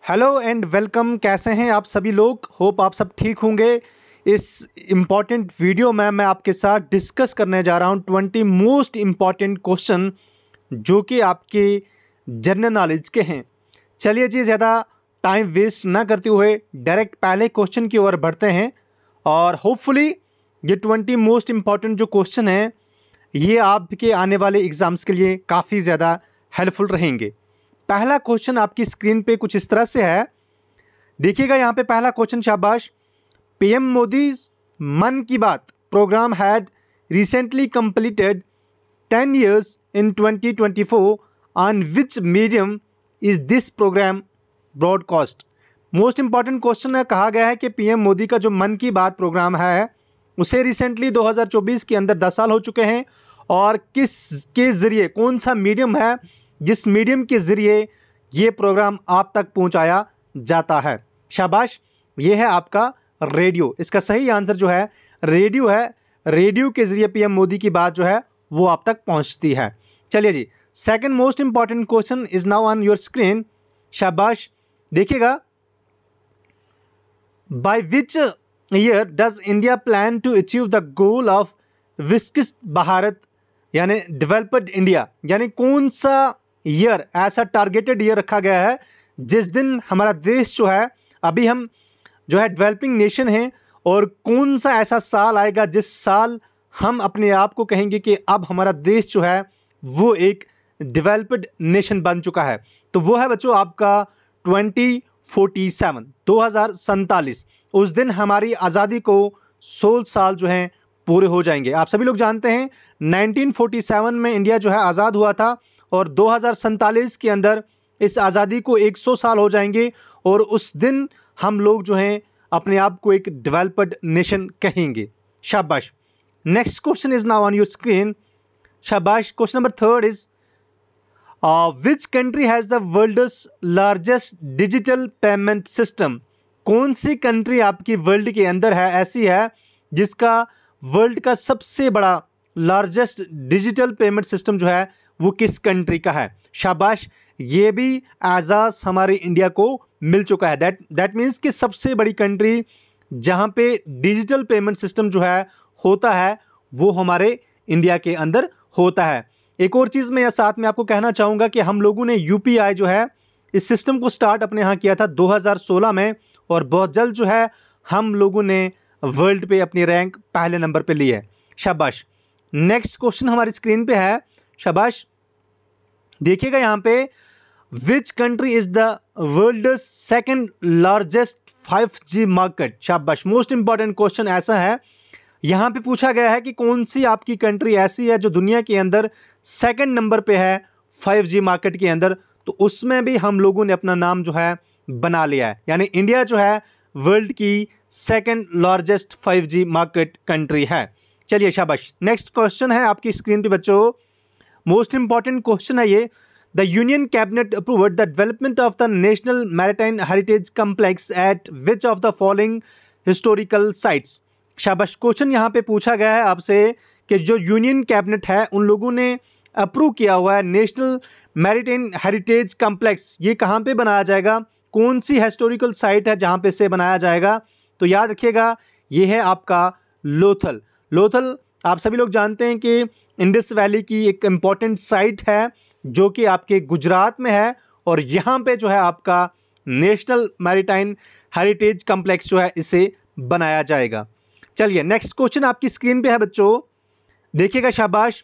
Hello and welcome. कैसे हैं आप सभी लोग? होप आप सब ठीक होंगे। इस इम्पॉर्टेंट वीडियो में मैं आपके साथ डिस्कस करने जा रहा हूं 20 मोस्ट इम्पॉर्टेंट क्वेश्चन जो कि आपके जनरल नॉलेज के हैं। चलिए जी, ज़्यादा टाइम वेस्ट ना करते हुए डायरेक्ट पहले क्वेश्चन की ओर बढ़ते हैं और होपफुली ये 20 मोस्ट इम्पॉर्टेंट जो क्वेश्चन हैं ये आपके आने वाले एग्ज़ाम्स के लिए काफ़ी ज़्यादा हेल्पफुल रहेंगे। पहला क्वेश्चन आपकी स्क्रीन पे कुछ इस तरह से है, देखिएगा यहाँ पे पहला क्वेश्चन। शाबाश। PM Modi Mann ki Baat program had recently completed 10 years in 2024 on which medium is this program broadcast? Most important question है। कहा गया है कि पीएम मोदी का जो मन की बात प्रोग्राम है उसे रिसेंटली 2024 के अंदर 10 साल हो चुके हैं और किसके ज़रिए, कौन सा मीडियम है जिस मीडियम के ज़रिए ये प्रोग्राम आप तक पहुंचाया जाता है। शाबाश। ये है आपका रेडियो। इसका सही आंसर जो है रेडियो है। रेडियो के ज़रिए पीएम मोदी की बात जो है वो आप तक पहुंचती है। चलिए जी, second most important question is now on your screen. शाबाश। देखिएगा, by which year does India plan to achieve the goal of Viksit Bharat यानी डेवलप्ड इंडिया, यानी कौन सा ईयर ऐसा टारगेटेड ईयर रखा गया है जिस दिन हमारा देश जो है, अभी हम जो है डेवलपिंग नेशन हैं, और कौन सा ऐसा साल आएगा जिस साल हम अपने आप को कहेंगे कि अब हमारा देश जो है वो एक डेवलप्ड नेशन बन चुका है। तो वो है बच्चों आपका 2047, 2047। उस दिन हमारी आज़ादी को 16 साल जो हैं पूरे हो जाएंगे। आप सभी लोग जानते हैं 1947 में इंडिया जो है आज़ाद हुआ था और 2047 के अंदर इस आज़ादी को 100 साल हो जाएंगे और उस दिन हम लोग जो हैं अपने आप को एक डेवलप्ड नेशन कहेंगे। शाबाश। Next question is now on your screen. शाबाश। Question number third is which country has the world's largest digital payment system? कौन सी कंट्री आपकी वर्ल्ड के अंदर है, ऐसी है जिसका वर्ल्ड का सबसे बड़ा लार्जेस्ट डिजिटल पेमेंट सिस्टम जो है वो किस कंट्री का है? शाबाश। ये भी एजाज़ हमारे इंडिया को मिल चुका है। दैट मीन्स कि सबसे बड़ी कंट्री जहाँ पे डिजिटल पेमेंट सिस्टम जो है होता है वो हमारे इंडिया के अंदर होता है। एक और चीज़ मैं साथ में आपको कहना चाहूँगा कि हम लोगों ने यूपीआई जो है इस सिस्टम को स्टार्ट अपने यहाँ किया था 2016 में और बहुत जल्द जो है हम लोगों ने वर्ल्ड पे अपनी रैंक पहले नंबर पे ली है। शाबाश। नेक्स्ट क्वेश्चन हमारी स्क्रीन पे है। शाबाश। देखिएगा यहाँ पे, which country is the world second largest 5G market? शाबाश। मोस्ट इंपॉर्टेंट क्वेश्चन ऐसा है, यहाँ पे पूछा गया है कि कौन सी आपकी कंट्री ऐसी है जो दुनिया के अंदर सेकंड नंबर पे है 5G मार्केट के अंदर। तो उसमें भी हम लोगों ने अपना नाम जो है बना लिया है, यानी इंडिया जो है वर्ल्ड की second largest 5G market country है। चलिए शाबाश। नेक्स्ट क्वेश्चन है आपकी स्क्रीन पे बच्चों, मोस्ट इंपॉर्टेंट क्वेश्चन है ये। The union cabinet approved the development of the national maritime heritage complex eight which of the following historical sites? शाबाश। क्वेश्चन यहाँ पे पूछा गया है आपसे कि जो यूनियन कैबिनेट है उन लोगों ने अप्रूव किया हुआ है नेशनल मैरीटाइम हेरिटेज कम्प्लेक्स, ये कहाँ पे बनाया जाएगा, कौन सी हिस्टोरिकल साइट है जहाँ पे से बनाया जाएगा? तो याद रखिएगा ये है आपका लोथल। लोथल आप सभी लोग जानते हैं कि इंडस वैली की एक इम्पॉर्टेंट साइट है जो कि आपके गुजरात में है और यहाँ पे जो है आपका नेशनल मैरीटाइम हेरिटेज कम्प्लेक्स जो है इसे बनाया जाएगा। चलिए नेक्स्ट क्वेश्चन आपकी स्क्रीन पे है बच्चों। देखिएगा शाबाश।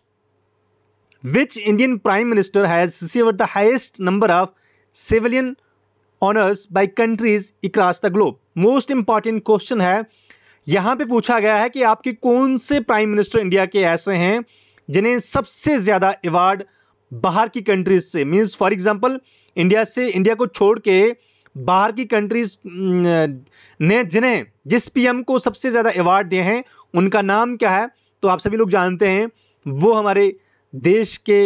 Which Indian prime minister has received the highest number of civilian honours by countries across the globe? Most important question है। यहाँ पे पूछा गया है कि आपके कौन से प्राइम मिनिस्टर इंडिया के ऐसे हैं जिन्हें सबसे ज़्यादा अवार्ड बाहर की कंट्रीज से, मीन्स फॉर एग्जांपल इंडिया को छोड़ के बाहर की कंट्रीज ने जिस पीएम को सबसे ज़्यादा अवार्ड दिए हैं उनका नाम क्या है? तो आप सभी लोग जानते हैं वो हमारे देश के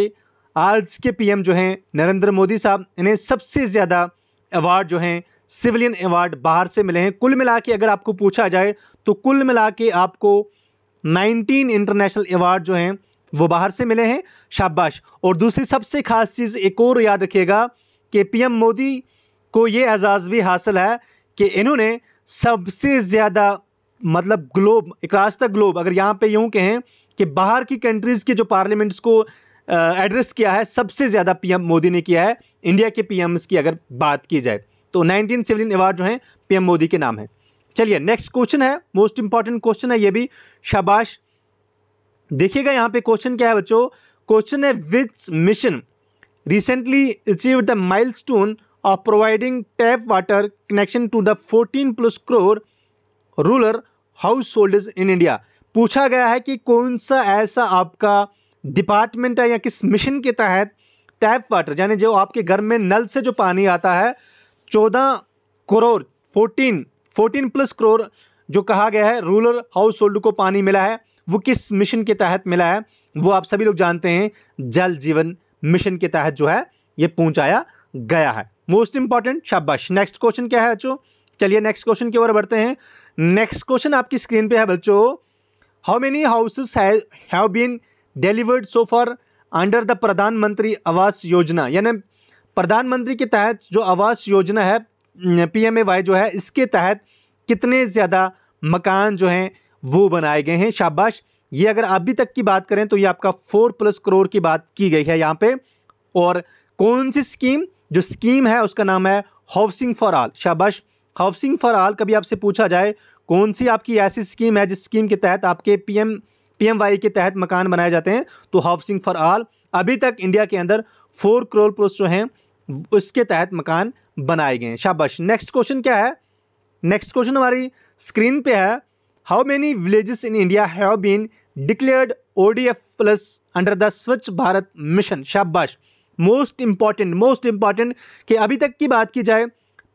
आज के पीएम जो हैं नरेंद्र मोदी साहब, इन्हें सबसे ज़्यादा अवार्ड जो हैं सिविलियन अवार्ड बाहर से मिले हैं। कुल मिला के अगर आपको पूछा जाए तो कुल मिला के आपको 19 इंटरनेशनल अवार्ड जो हैं वो बाहर से मिले हैं। शाबाश। और दूसरी सबसे खास चीज़ एक और याद रखिएगा कि पीएम मोदी को ये एजाज़ भी हासिल है कि इन्होंने सबसे ज़्यादा मतलब ग्लोब, अक्रॉस द ग्लोब, अगर यहाँ पे यूँ कहें कि बाहर की कंट्रीज़ के जो पार्लियामेंट्स को एड्रेस किया है, सबसे ज़्यादा पीएम मोदी ने किया है इंडिया के पीएम्स की अगर बात की जाए तो। 1917 अवार्ड जो हैं पीएम मोदी के नाम है। चलिए नेक्स्ट क्वेश्चन है, मोस्ट इंपॉर्टेंट क्वेश्चन है ये भी, शाबाश। देखिएगा यहाँ पे क्वेश्चन क्या है बच्चों, क्वेश्चन है which mission recently achieved the milestone of providing tap water connection to the 14+ crore rural house holders in India. पूछा गया है कि कौन सा ऐसा आपका डिपार्टमेंट है या किस मिशन के तहत टैप वाटर, यानी जो आपके घर में नल से जो पानी आता है, 14 करोड़ 14+ करोड़ जो कहा गया है रूरल हाउस होल्ड को पानी मिला है, वो किस मिशन के तहत मिला है? वो आप सभी लोग जानते हैं, जल जीवन मिशन के तहत जो है ये पहुंचाया गया है। मोस्ट इंपॉर्टेंट, शाबाश। नेक्स्ट क्वेश्चन क्या है बच्चों? चलिए नेक्स्ट क्वेश्चन की ओर बढ़ते हैं। नेक्स्ट क्वेश्चन आपकी स्क्रीन पे है बच्चों, how many houses have been delivered so far under the Pradhan Mantri Awas योजना, यानी प्रधानमंत्री के तहत जो आवास योजना है PMAY जो है, इसके तहत कितने ज़्यादा मकान जो हैं वो बनाए गए हैं? शाबाश। ये अगर अभी तक की बात करें तो ये आपका 4+ करोड़ की बात की गई है यहाँ पे। और कौन सी स्कीम? जो स्कीम है उसका नाम है हाउसिंग फॉर ऑल। शाबाश, हाउसिंग फॉर ऑल। कभी आपसे पूछा जाए कौन सी आपकी ऐसी स्कीम है जिस स्कीम के तहत आपके PMY के तहत मकान बनाए जाते हैं, तो हाउसिंग फॉर ऑल। अभी तक इंडिया के अंदर 4 करोड़ प्लस जो हैं उसके तहत मकान बनाए गए हैं। शाबाश। नेक्स्ट क्वेश्चन क्या है? नेक्स्ट क्वेश्चन हमारी स्क्रीन पे है, how many villages in India have been declared ODF+ under the Swachh Bharat mission? शाबाश। मोस्ट इंपॉर्टेंट कि अभी तक की बात की जाए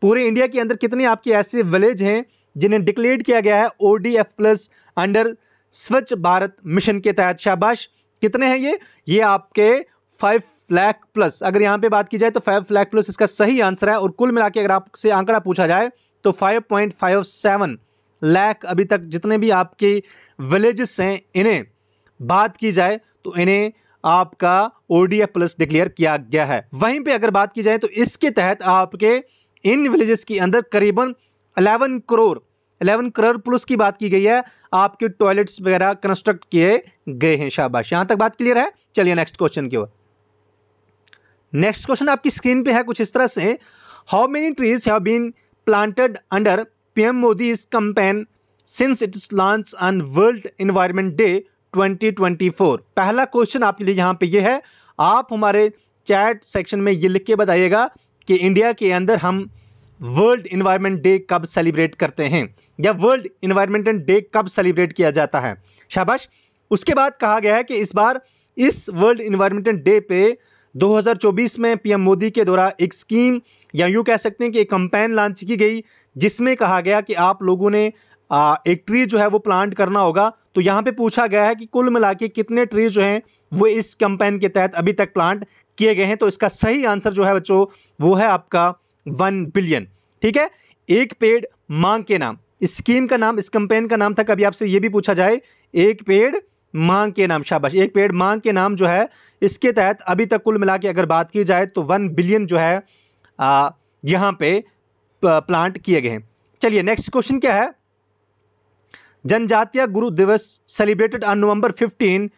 पूरे इंडिया के अंदर कितने आपके ऐसे विलेज हैं जिन्हें डिक्लेयर किया गया है ODF+ अंडर स्वच्छ भारत मिशन के तहत? शाबाश। कितने हैं ये आपके 5 लाख प्लस। अगर यहाँ पे बात की जाए तो 5 लाख प्लस इसका सही आंसर है। और कुल मिला के अगर आपसे आंकड़ा पूछा जाए तो 5.57 लाख अभी तक जितने भी आपके विलेजेस हैं, इन्हें बात की जाए तो इन्हें आपका ODF+ डिक्लेयर किया गया है। वहीं पे अगर बात की जाए तो इसके तहत आपके इन विलेजेस के अंदर करीबन 11 करोड़ प्लस की बात की गई है, आपके टॉयलेट्स वगैरह कंस्ट्रक्ट किए गए हैं। शाबाश। यहां तक बात क्लियर है? चलिए नेक्स्ट क्वेश्चन की ओर। नेक्स्ट क्वेश्चन आपकी स्क्रीन पे है कुछ इस तरह से, how many trees have been planted under PM Modi's campaign since its launch on World Environment Day 2024? पहला क्वेश्चन आपके लिए यहाँ पे ये है, आप हमारे चैट सेक्शन में ये लिख के बताइएगा कि इंडिया के अंदर हम वर्ल्ड एनवायरनमेंट डे कब सेलिब्रेट करते हैं, या वर्ल्ड एनवायरनमेंटल डे कब सेलिब्रेट किया जाता है? शाबाश। उसके बाद कहा गया है कि इस बार इस वर्ल्ड एनवायरनमेंटल डे पे 2024 में PM मोदी के द्वारा एक स्कीम या यूँ कह सकते हैं कि एक कैंपेन लॉन्च की गई, जिसमें कहा गया कि आप लोगों ने एक ट्री जो है वो प्लांट करना होगा। तो यहाँ पे पूछा गया है कि कुल मिला के कितने ट्री जो हैं वो इस कैंपेन के तहत अभी तक प्लांट किए गए हैं? तो इसका सही आंसर जो है बच्चों वो है आपका 1 बिलियन। ठीक है, एक पेड़ मांग के नाम इस स्कीम का नाम, इस कैंपेन का नाम था। कभी आपसे ये भी पूछा जाए एक पेड़ मांग के नाम, शाबाश, एक पेड़ मांग के नाम जो है इसके तहत अभी तक कुल मिला के अगर बात की जाए तो 1 बिलियन जो है यहाँ पे प्लांट किए गए हैं। चलिए नेक्स्ट क्वेश्चन क्या है, जनजातीय गुरु दिवस celebrated on November 15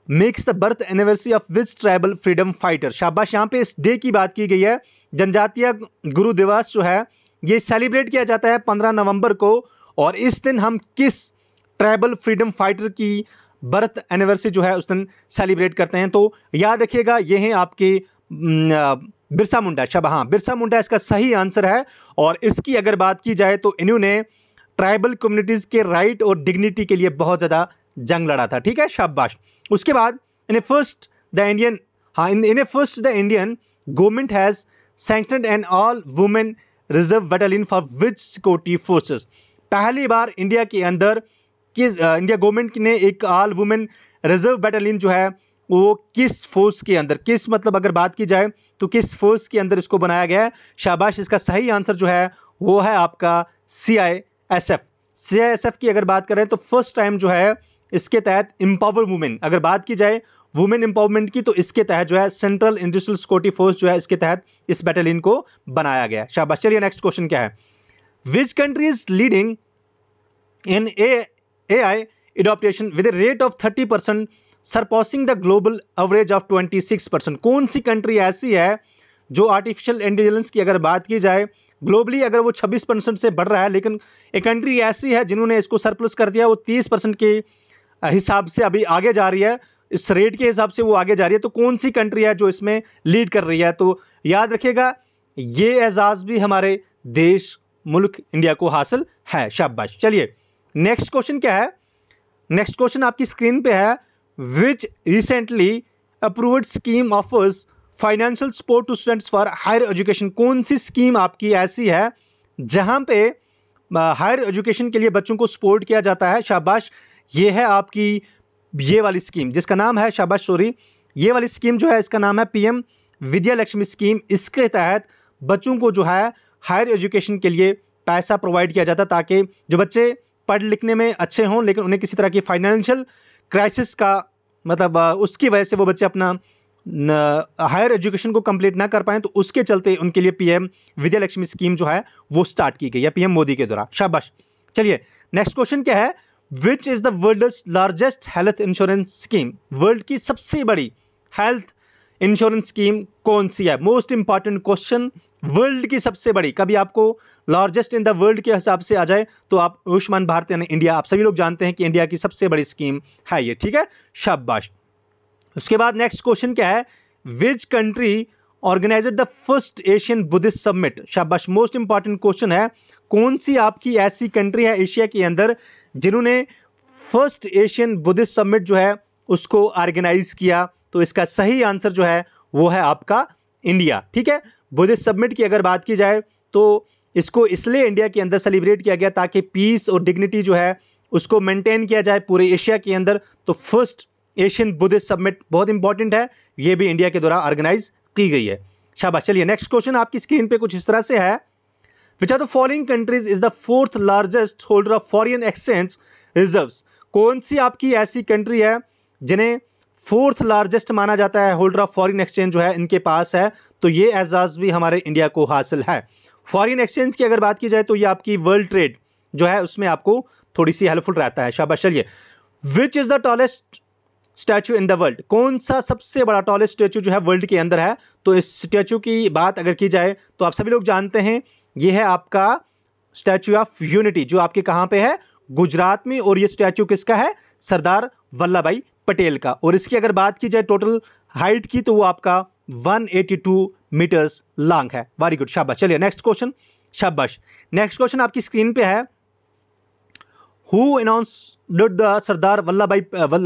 makes the birth anniversary of which tribal freedom fighter? शाबाश। यहाँ पे इस डे की बात की गई है, जनजातीय गुरु दिवस जो है ये सेलिब्रेट किया जाता है 15 नवंबर को, और इस दिन हम किस ट्राइबल फ्रीडम फाइटर की बर्थ एनिवर्सरी जो है उस दिन सेलिब्रेट करते हैं? तो याद रखिएगा ये हैं आपके बिरसा मुंडा। शाबाश, हाँ, बिरसा मुंडा इसका सही आंसर है। और इसकी अगर बात की जाए तो इन्होंने ट्राइबल कम्युनिटीज़ के राइट और डिग्निटी के लिए बहुत ज़्यादा जंग लड़ा था। ठीक है, शाबाश। उसके बाद in first the Indian government has sanctioned an all women reserve battalion for which security forces? पहली बार इंडिया के अंदर इंडिया गवर्नमेंट ने एक ऑल वुमेन रिजर्व बटालियन जो है वो किस फोर्स के अंदर, किस मतलब अगर बात की जाए तो किस फोर्स के अंदर इसको बनाया गया है? शाबाश। इसका सही आंसर जो है वो है आपका CISF की अगर बात करें तो फर्स्ट टाइम जो है इसके तहत एम्पावर वुमेन अगर बात की जाए वुमेन एम्पावरमेंट की, तो इसके तहत जो है सेंट्रल इंडस्ट्रियल सिक्योरिटी फोर्स जो है इसके तहत इस बैटालियन को बनाया गया। शाबाश। चलिए नेक्स्ट क्वेश्चन क्या है, which country is leading in AI adoption with a rate of 30%, surpassing the global average of 26%। कौन सी कंट्री ऐसी है जो आर्टिफिशियल इंटेलिजेंस की अगर बात की जाए ग्लोबली अगर वो 26% से बढ़ रहा है, लेकिन एक कंट्री ऐसी है जिन्होंने इसको सरप्लस कर दिया, वो 30% के हिसाब से अभी आगे जा रही है, इस रेट के हिसाब से वो आगे जा रही है। तो कौन सी कंट्री है जो इसमें लीड कर रही है? तो याद रखिएगा ये एजाज़ भी हमारे देश मुल्क इंडिया को हासिल है। शाबाश। चलिए नेक्स्ट क्वेश्चन क्या है, नेक्स्ट क्वेश्चन आपकी स्क्रीन पे है, which recently approved scheme offers financial support to students for higher education. कौन सी स्कीम आपकी ऐसी है जहां पे हायर एजुकेशन के लिए बच्चों को सपोर्ट किया जाता है? शाबाश। ये है आपकी ये वाली स्कीम जिसका नाम है, शाबाश सॉरी, ये वाली स्कीम जो है इसका नाम है PM विद्या लक्ष्मी स्कीम। इसके तहत बच्चों को जो है हायर एजुकेशन के लिए पैसा प्रोवाइड किया जाता है ताकि जो बच्चे पढ़ लिखने में अच्छे हों लेकिन उन्हें किसी तरह की फाइनेंशियल क्राइसिस का मतलब उसकी वजह से वो बच्चे अपना हायर एजुकेशन को कंप्लीट ना कर पाएँ, तो उसके चलते उनके लिए PM विद्या लक्ष्मी स्कीम जो है वो स्टार्ट की गई है PM मोदी के द्वारा। शाबाश। चलिए नेक्स्ट क्वेश्चन क्या है, which is the world's largest health insurance scheme. World की सबसे बड़ी हेल्थ इंश्योरेंस स्कीम कौन सी है? मोस्ट इंपॉर्टेंट क्वेश्चन, वर्ल्ड की सबसे बड़ी, कभी आपको लार्जेस्ट इन द वर्ल्ड के हिसाब से आ जाए तो आप आयुष्मान भारत यानी इंडिया, आप सभी लोग जानते हैं कि इंडिया की सबसे बड़ी स्कीम है ये, ठीक है। शाबाश। उसके बाद नेक्स्ट क्वेश्चन क्या है, which country organized the first Asian Buddhist summit. शाबाश। मोस्ट इंपॉर्टेंट क्वेश्चन है, कौन सी आपकी ऐसी कंट्री है एशिया के अंदर जिन्होंने फर्स्ट एशियन बुद्धिस्ट समिट जो है उसको ऑर्गेनाइज किया? तो इसका सही आंसर जो है वो है आपका इंडिया, ठीक है। बुद्धिस्ट समिट की अगर बात की जाए तो इसको इसलिए इंडिया के अंदर सेलिब्रेट किया गया ताकि पीस और डिग्निटी जो है उसको मेंटेन किया जाए पूरे एशिया के अंदर। तो फर्स्ट एशियन बुद्धिस्ट समिट बहुत इंपॉर्टेंट है, ये भी इंडिया के द्वारा ऑर्गेनाइज की गई है। शाबाश। चलिए नेक्स्ट क्वेश्चन आपकी स्क्रीन पे कुछ इस तरह से है, which are the following countries is the fourth largest holder of foreign exchange reserves. कौन सी आपकी ऐसी कंट्री है जिन्हें फोर्थ लार्जेस्ट माना जाता है होल्डर ऑफ फॉरेन एक्सचेंज जो है इनके पास है? तो ये एजाज़ भी हमारे इंडिया को हासिल है। फॉरेन एक्सचेंज की अगर बात की जाए तो ये आपकी वर्ल्ड ट्रेड जो है उसमें आपको थोड़ी सी हेल्पफुल रहता है। शाबाश। चलिए विच is the tallest statue in the world. कौन सा सबसे बड़ा टॉलेस्ट स्टैचू जो है वर्ल्ड के अंदर है? तो इस स्टैचू की बात अगर की जाए तो आप सभी लोग जानते हैं ये है आपका स्टैचू ऑफ यूनिटी जो आपके कहाँ पे है? गुजरात में। और ये स्टैचू किसका है? सरदार वल्लभ भाई पटेल का। और इसकी अगर बात की जाए टोटल हाइट की तो वो आपका 182 मीटर्स लॉन्ग है। Very good. शाबाश। चलिए नेक्स्ट क्वेश्चन। शाबाश। नेक्स्ट क्वेश्चन आपकी स्क्रीन पे है, who announced the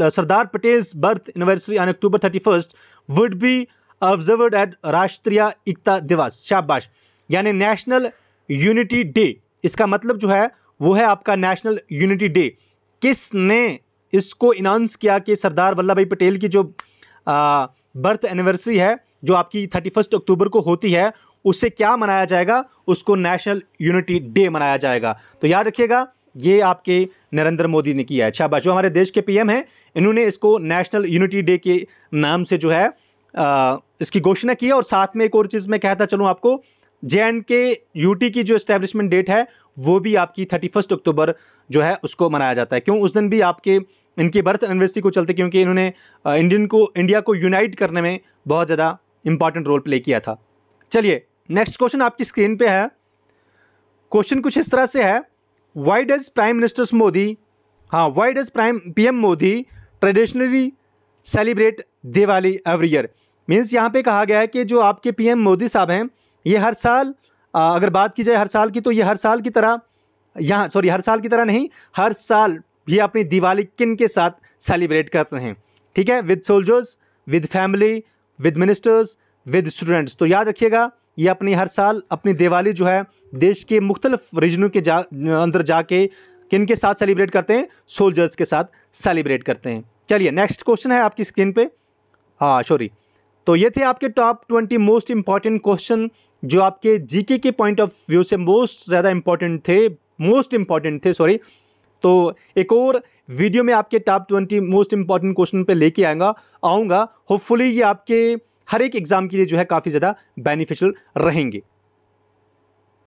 Sardar Patels birth anniversary on October 31 would be observed eight राष्ट्रीय एकता दिवस। शाबाश। यानी नेशनल यूनिटी डे, इसका मतलब जो है वो है आपका नेशनल यूनिटी डे। किसने इसको अनाउंस किया कि सरदार वल्लभ भाई पटेल की जो बर्थ एनिवर्सरी है जो आपकी 31 अक्टूबर को होती है उससे क्या मनाया जाएगा? उसको नेशनल यूनिटी डे मनाया जाएगा। तो याद रखिएगा ये आपके नरेंद्र मोदी ने किया है। शाबाश। जो हमारे देश के PM हैं इन्होंने इसको नेशनल यूनिटी डे के नाम से जो है इसकी घोषणा की है। और साथ में एक और चीज़ मैं कहता चलूँ आपको, JNK UT की जो एस्टेब्लिशमेंट डेट है वो भी आपकी 31 अक्टूबर जो है उसको मनाया जाता है। क्यों? उस दिन भी आपके इनकी बर्थ एनिवर्सरी को चलते क्योंकि इन्होंने इंडिया को यूनाइट करने में बहुत ज़्यादा इंपॉर्टेंट रोल प्ले किया था। चलिए नेक्स्ट क्वेश्चन आपकी स्क्रीन पे है, क्वेश्चन कुछ इस तरह से है, why does prime minister Modi, why does PM Modi traditionally celebrate Diwali every year. Means यहाँ पे कहा गया है कि जो आपके PM मोदी साहब हैं ये हर साल अगर बात की जाए हर साल की तो ये हर साल की तरह हर साल की तरह नहीं, हर साल ये अपनी दिवाली किन के साथ सेलिब्रेट करते हैं? ठीक है, with soldiers, with family, with ministers, with students. तो याद रखिएगा ये अपनी हर साल अपनी दिवाली जो है देश के मुख्तलिफ रीजनों के अंदर जाके किन के साथ सेलिब्रेट करते हैं? सोल्जर्स के साथ सेलिब्रेट करते हैं। चलिए नेक्स्ट क्वेश्चन है आपकी स्क्रीन पे, तो ये थे आपके टॉप 20 मोस्ट इंपॉर्टेंट क्वेश्चन जो आपके जीके के पॉइंट ऑफ व्यू से मोस्ट इम्पॉर्टेंट थे। तो एक और वीडियो में आपके टॉप 20 मोस्ट इंपॉर्टेंट क्वेश्चन पे लेके आऊँगा। होपफुली ये आपके हर एक एग्जाम के लिए जो है काफ़ी ज़्यादा बेनिफिशियल रहेंगे।